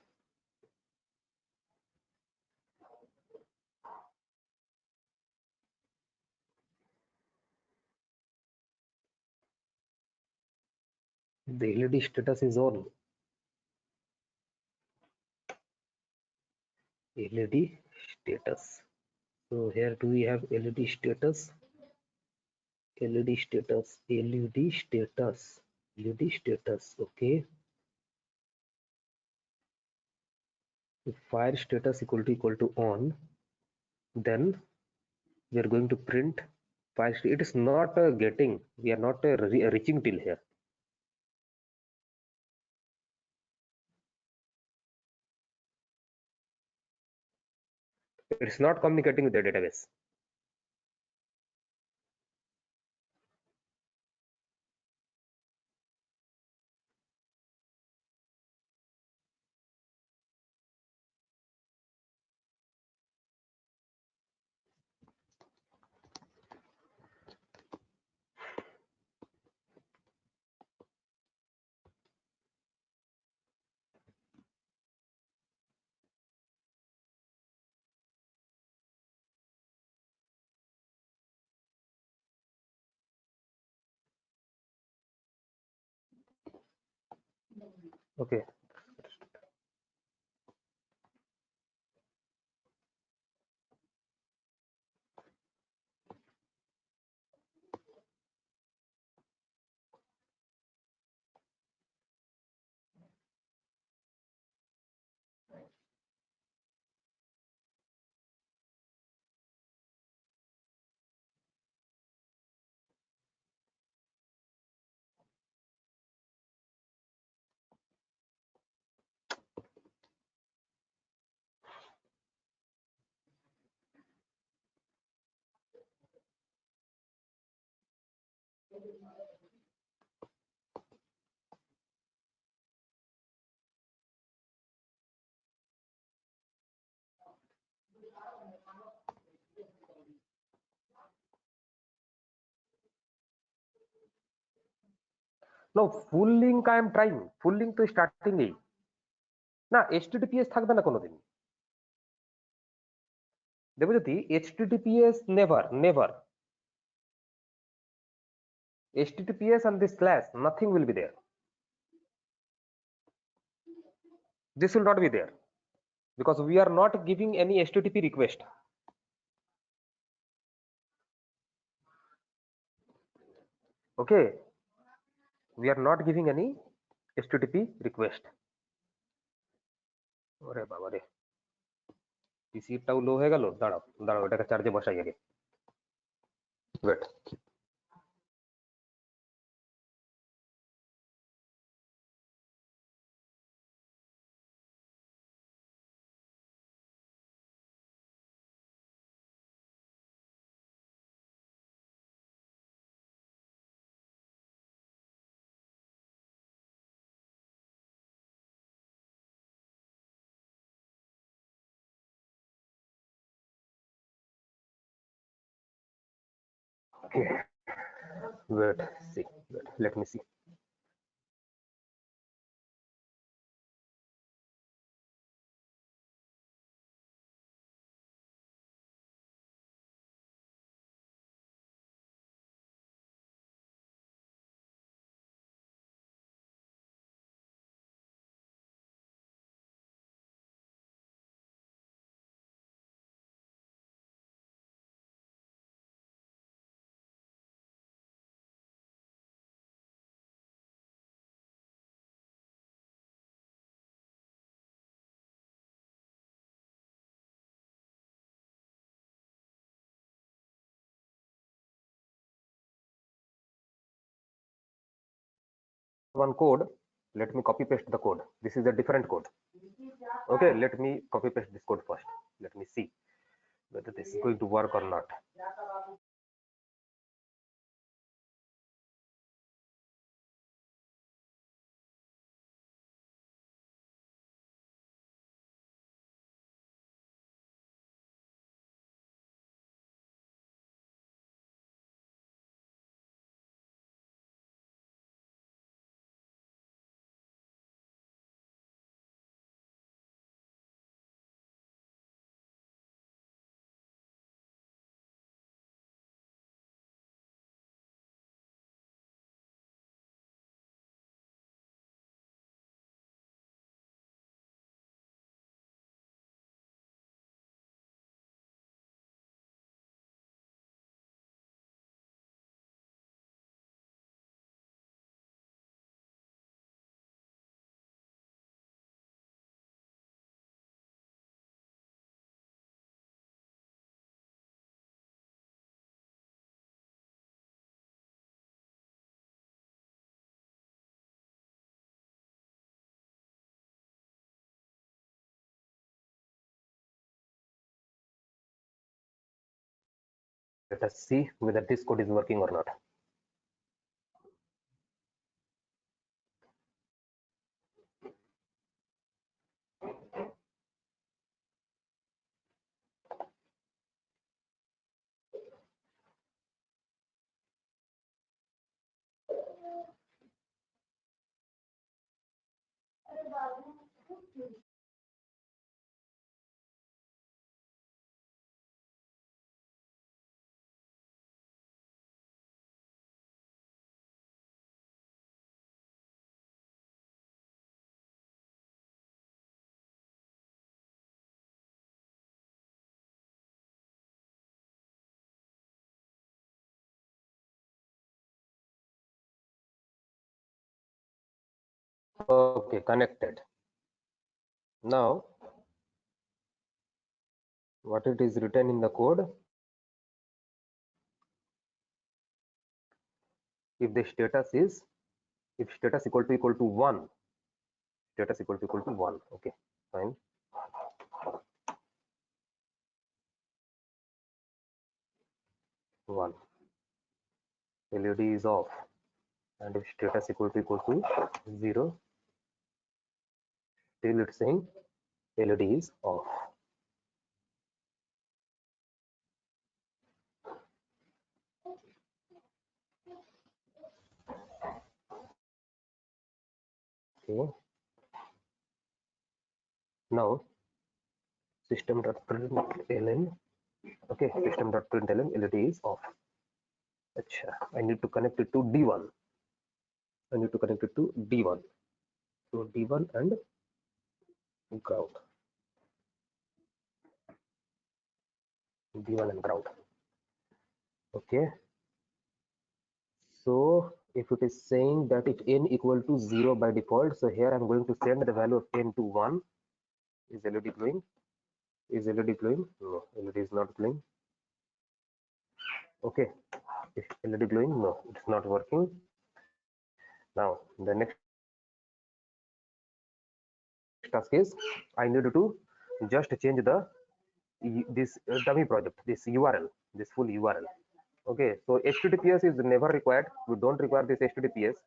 The LED status is on. LED status. So here do we have LED status? LED status, LED status, LED status. Okay. If fire status equal to on, then we are going to print fire. It is not getting. We are not reaching till here. It's not communicating with the database. Okay. No, full link I am trying. Full link to starting এই না HTTPS থাকবে না কোনোদিন Debjyoti HTTPS never HTTPS and this slash nothing will be there. This will not be there because we are not giving any HTTP request. Okay, we are not giving any HTTP request. ওরে বাবা রে পিসিটাও লো হয়ে গেল দাঁড়াও এটাকে চার্জে বসাই আগে Wait. Okay. Wait. See. Wait. Let me see. One code. Let me copy paste the code. This is a different code. Okay, let me copy paste this code first. Let me see whether this is going to work or not. Let us see whether this code is working or not. Okay, connected. Now, what it is written in the code, if the status is, if status equal to 1, status equal to 1, okay, fine. One, LED is off, and if status equal to 0, still it's saying LED is off. Okay. Now system.println, okay, system.println LED is off. Achha, I need to connect it to D1. I need to connect it to D1. So D1 and ground. D1 and ground. Okay. So if it is saying that if n equal to 0 by default, so here I'm going to send the value of n to 1. Is LED glowing? Is LED glowing? No, LED is not glowing. Okay, is LED glowing? No, it's not working. Now the next task is I need to just change the this dummy project, this URL, this full URL. Okay, so HTTPS is never required. We don't require this HTTPS.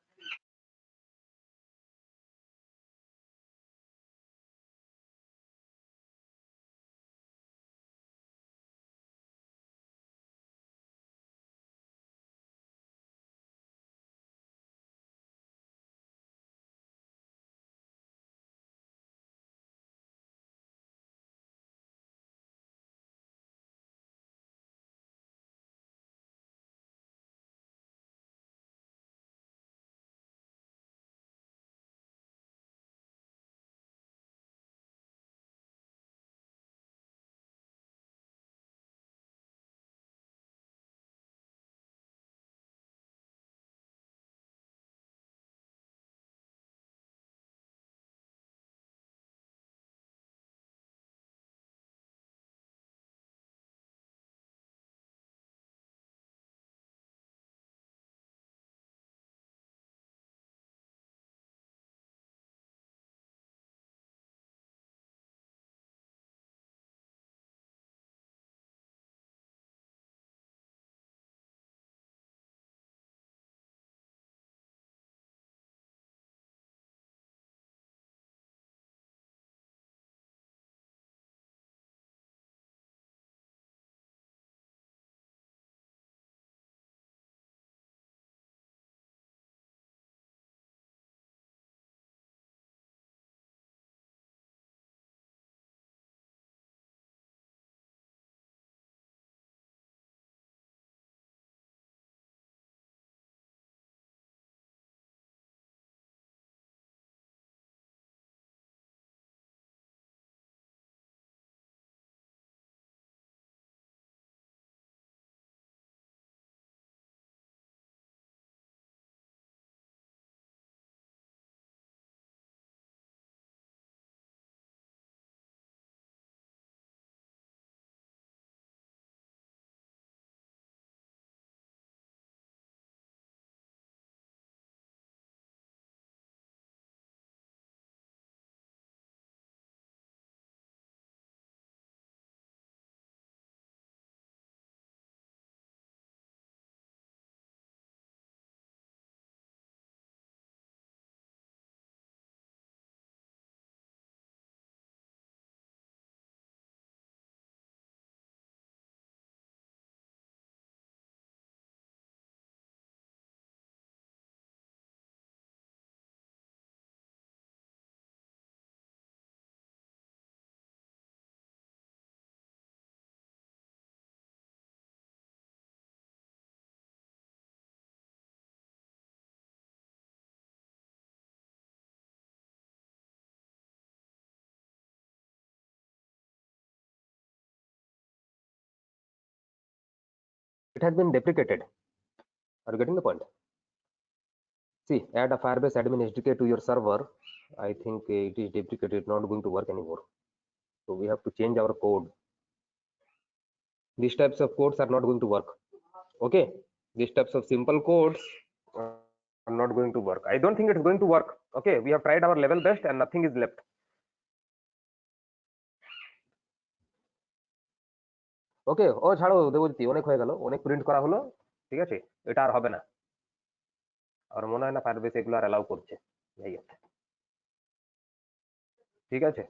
It has been deprecated. Are you getting the point? See, add a Firebase admin SDK to your server. I think it is deprecated, not going to work anymore. So we have to change our code. These types of codes are not going to work. Okay, these types of simple codes are not going to work. I don't think it's going to work. Okay, we have tried our level best and nothing is left. ওকে, ও ছাড়ো দেবজ্যোতি, অনেক হয়ে গেল, অনেক print করা হলো, ঠিক আছে, এটা আর হবে না। আর মনে হয় না ফায়ারবেস এগুলো আর অ্যালাউ করছে, যাই হোক, ঠিক আছে।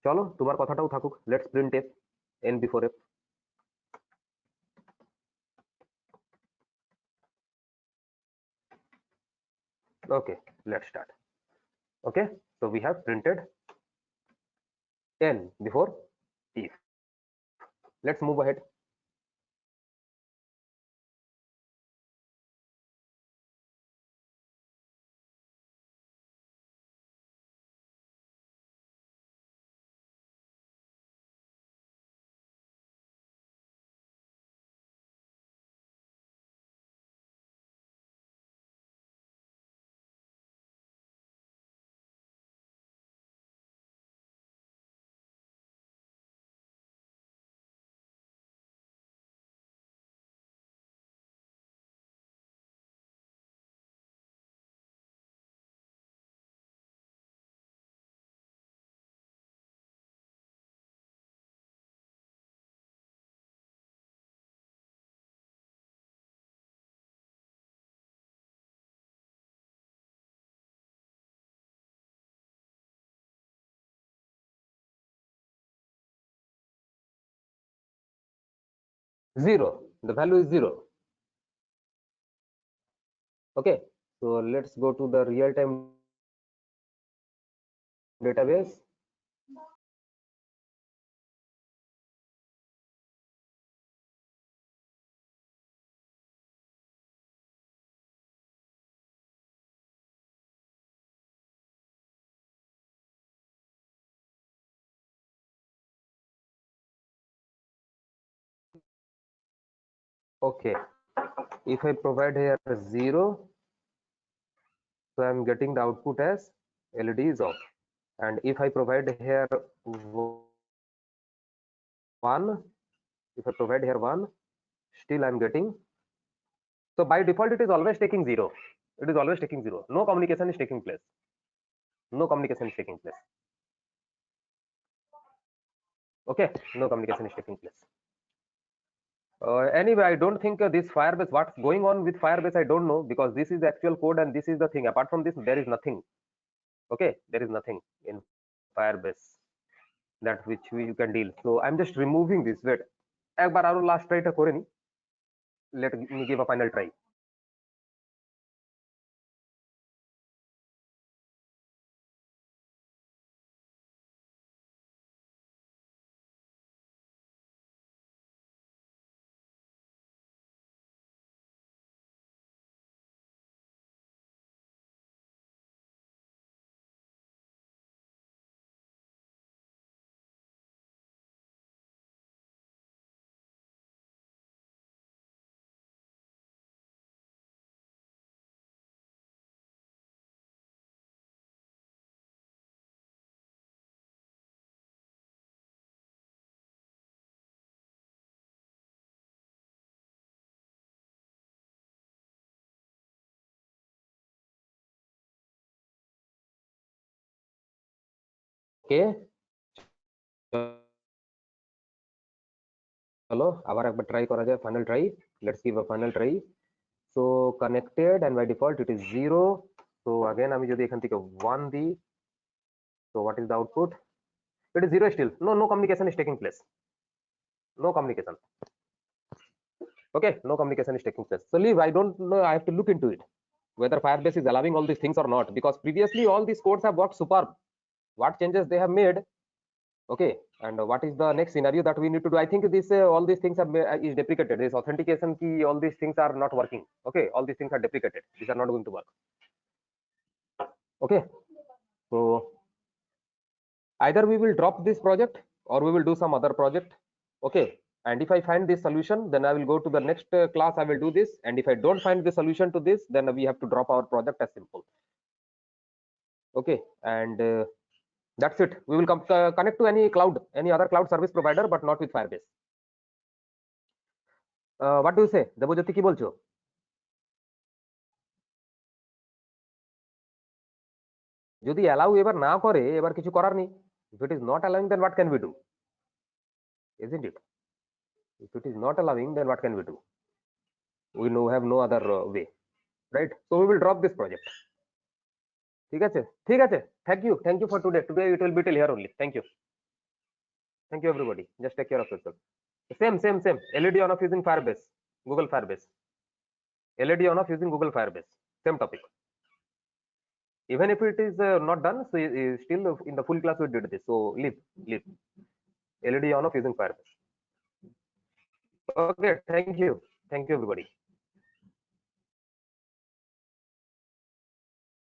চলো তোমার কথাটাও থাকুক, let's print F N before F. Okay, let's start. Okay, so we have printed n before if. Let's move ahead. 0. The value is 0. Okay, so let's go to the real-time database. Okay, if I provide here 0, so I'm getting the output as LED is off. And if I provide here 1, if I provide here 1, still I'm getting. So by default, it is always taking 0. It is always taking 0. No communication is taking place. No communication is taking place. Okay, no communication is taking place. Anyway, I don't think this Firebase, what's going on with Firebase, I don't know, because this is the actual code and this is the thing. Apart from this, there is nothing. Okay, there is nothing in Firebase that which you can deal. So I'm just removing this. Wait, একবার আরো last try টা করে নি. Let me give a final try. Okay. Hello, আবার একবার try করা যায়, final try. Let's give a final try. So connected and by default it is 0. So again আমি যদি এখান থেকে 1 দিই, so what is the output? It is 0 still. No communication is taking place. No communication. Okay, no communication is taking place. So leave, I don't know, I have to look into it whether Firebase is allowing all these things or not, because previously all these codes have worked superb. What changes they have made? Okay, and what is the next scenario that we need to do? I think this all these things are is deprecated. This authentication key, all these things are not working. Okay, all these things are deprecated. These are not going to work. Okay, so either we will drop this project or we will do some other project. Okay, and if I find this solution, then I will go to the next class. I will do this, and if I don't find the solution to this, then we have to drop our project, as simple. Okay, and that's it. We will connect to any cloud, any other cloud service provider, but not with Firebase. What do you say, Debjyoti, কি বলছো? যদি allow এবার না করে, এবার কিছু করার নেই. If it is not allowing, then what can we do? Isn't it? If it is not allowing, then what can we do? We have no other way, right? So we will drop this project. ঠিক আছে, ঠিক আছে. Thank you for today. Today it will be till here only. Thank you everybody. Just take care of yourself. Same. LED on off using Firebase, Google Firebase. LED on off using Google Firebase. Same topic. Even if it is not done, so still in the full class we did this. So leave. LED on off using Firebase. Okay, thank you everybody.